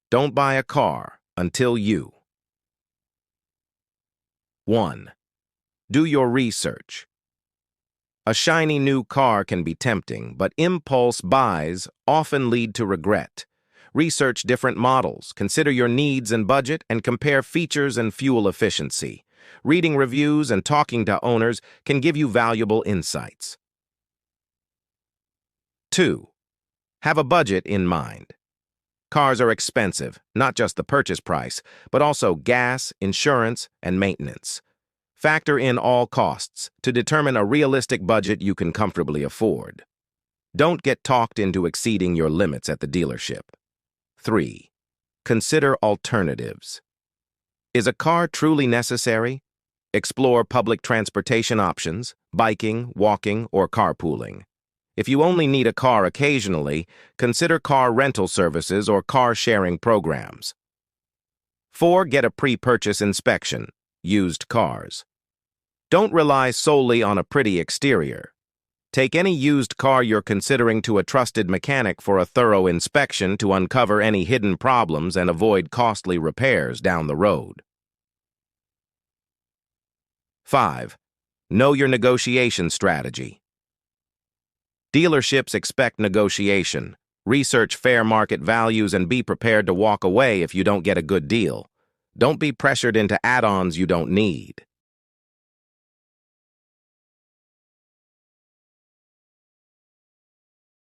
Don't buy a car until you 1. Do your research. A shiny new car can be tempting, but impulse buys often lead to regret. Research different models, consider your needs and budget, and compare features and fuel efficiency. Reading reviews and talking to owners can give you valuable insights. 2. Have a budget in mind. Cars are expensive, not just the purchase price, but also gas, insurance, and maintenance. Factor in all costs to determine a realistic budget you can comfortably afford. Don't get talked into exceeding your limits at the dealership. 3. Consider alternatives. Is a car truly necessary? Explore public transportation options, biking, walking, or carpooling. If you only need a car occasionally, consider car rental services or car-sharing programs. 4. Get a pre-purchase inspection. Used cars. Don't rely solely on a pretty exterior. Take any used car you're considering to a trusted mechanic for a thorough inspection to uncover any hidden problems and avoid costly repairs down the road. 5. Know your negotiation strategy. Dealerships expect negotiation. Research fair market values and be prepared to walk away if you don't get a good deal. Don't be pressured into add-ons you don't need.